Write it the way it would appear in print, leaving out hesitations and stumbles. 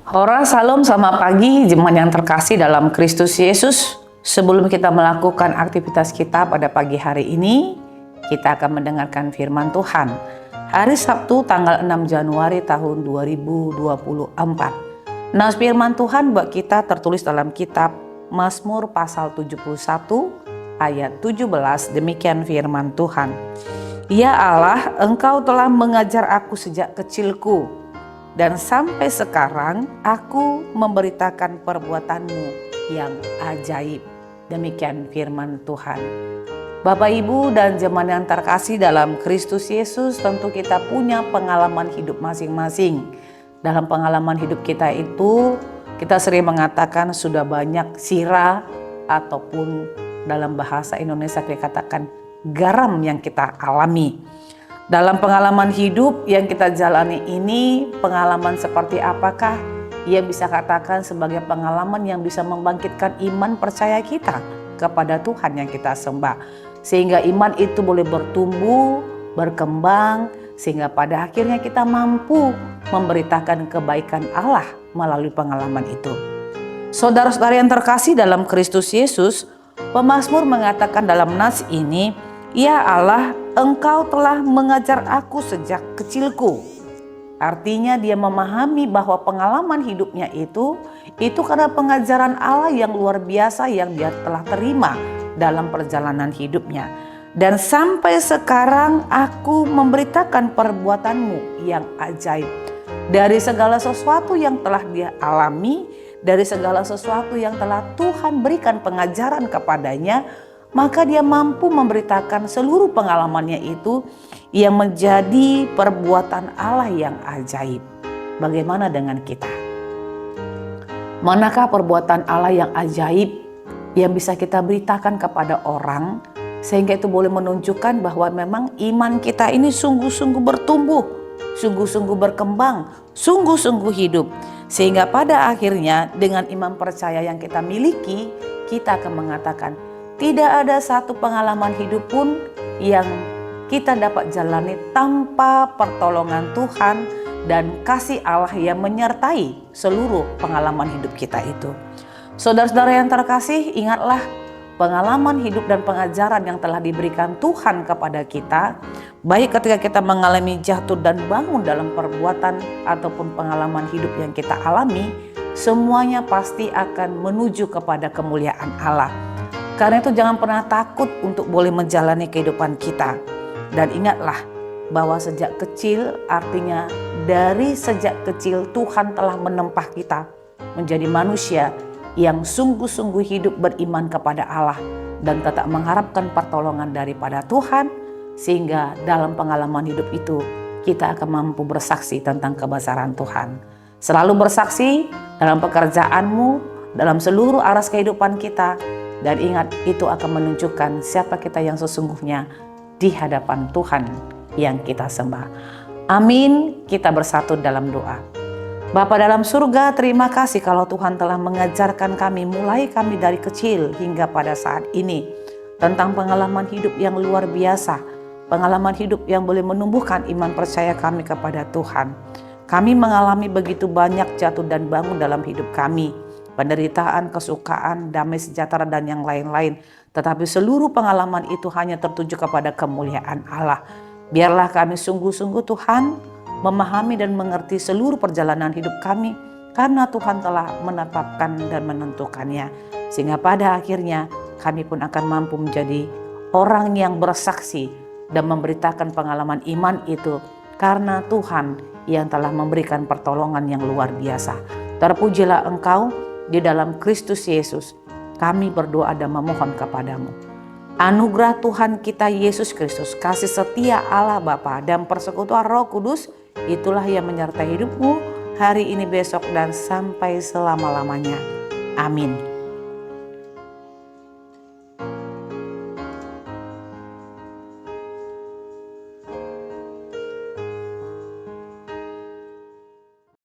Ora Salam, selamat pagi jemaat yang terkasih dalam Kristus Yesus. Sebelum kita melakukan aktivitas kita pada pagi hari ini, kita akan mendengarkan firman Tuhan. Hari Sabtu tanggal 6 Januari tahun 2024. Nah, firman Tuhan buat kita tertulis dalam kitab Mazmur pasal 71 ayat 17. Demikian firman Tuhan. Ya Allah, Engkau telah mengajar aku sejak kecilku, dan sampai sekarang aku memberitakan perbuatan-Mu yang ajaib. Demikian firman Tuhan. Bapak, Ibu, dan jemaat yang terkasih dalam Kristus Yesus, tentu kita punya pengalaman hidup masing-masing. Dalam pengalaman hidup kita itu, kita sering mengatakan sudah banyak sirah ataupun dalam bahasa Indonesia kita katakan garam yang kita alami. Dalam pengalaman hidup yang kita jalani ini, pengalaman seperti apakah? Ia bisa katakan sebagai pengalaman yang bisa membangkitkan iman percaya kita kepada Tuhan yang kita sembah. Sehingga iman itu boleh bertumbuh, berkembang, sehingga pada akhirnya kita mampu memberitakan kebaikan Allah melalui pengalaman itu. Saudara-saudara yang terkasih dalam Kristus Yesus, pemazmur mengatakan dalam nas ini, Ya Allah, Engkau telah mengajar aku sejak kecilku. Artinya dia memahami bahwa pengalaman hidupnya itu karena pengajaran Allah yang luar biasa yang dia telah terima dalam perjalanan hidupnya. Dan sampai sekarang aku memberitakan perbuatan-Mu yang ajaib. Dari segala sesuatu yang telah dia alami, dari segala sesuatu yang telah Tuhan berikan pengajaran kepadanya, maka dia mampu memberitakan seluruh pengalamannya itu yang menjadi perbuatan Allah yang ajaib. Bagaimana dengan kita? Manakah perbuatan Allah yang ajaib yang bisa kita beritakan kepada orang, sehingga itu boleh menunjukkan bahwa memang iman kita ini sungguh-sungguh bertumbuh, sungguh-sungguh berkembang, sungguh-sungguh hidup. Sehingga pada akhirnya dengan iman percaya yang kita miliki, kita akan mengatakan, tidak ada satu pengalaman hidup pun yang kita dapat jalani tanpa pertolongan Tuhan dan kasih Allah yang menyertai seluruh pengalaman hidup kita itu. Saudara-saudara yang terkasih, ingatlah pengalaman hidup dan pengajaran yang telah diberikan Tuhan kepada kita, baik ketika kita mengalami jatuh dan bangun dalam perbuatan ataupun pengalaman hidup yang kita alami, semuanya pasti akan menuju kepada kemuliaan Allah. Karena itu jangan pernah takut untuk boleh menjalani kehidupan kita. Dan ingatlah bahwa sejak kecil, artinya dari sejak kecil Tuhan telah menempah kita menjadi manusia yang sungguh-sungguh hidup beriman kepada Allah dan tetap mengharapkan pertolongan daripada Tuhan, sehingga dalam pengalaman hidup itu kita akan mampu bersaksi tentang kebesaran Tuhan. Selalu bersaksi dalam pekerjaanmu, dalam seluruh aras kehidupan kita. Dan ingat, itu akan menunjukkan siapa kita yang sesungguhnya di hadapan Tuhan yang kita sembah. Amin. Kita bersatu dalam doa. Bapa dalam surga, terima kasih kalau Tuhan telah mengajarkan kami, mulai kami dari kecil hingga pada saat ini, tentang pengalaman hidup yang luar biasa. Pengalaman hidup yang boleh menumbuhkan iman percaya kami kepada Tuhan. Kami mengalami begitu banyak jatuh dan bangun dalam hidup kami. Penderitaan, kesukaan, damai sejahtera, dan yang lain-lain. Tetapi seluruh pengalaman itu hanya tertuju kepada kemuliaan Allah. Biarlah kami sungguh-sungguh Tuhan memahami dan mengerti seluruh perjalanan hidup kami, karena Tuhan telah menetapkan dan menentukannya. Sehingga pada akhirnya kami pun akan mampu menjadi orang yang bersaksi dan memberitakan pengalaman iman itu, karena Tuhan yang telah memberikan pertolongan yang luar biasa. Terpujilah Engkau. Di dalam Kristus Yesus, kami berdoa dan memohon kepadamu. Anugerah Tuhan kita Yesus Kristus, kasih setia Allah Bapa dan persekutuan Roh Kudus, itulah yang menyertai hidupmu hari ini, besok, dan sampai selama-lamanya. Amin.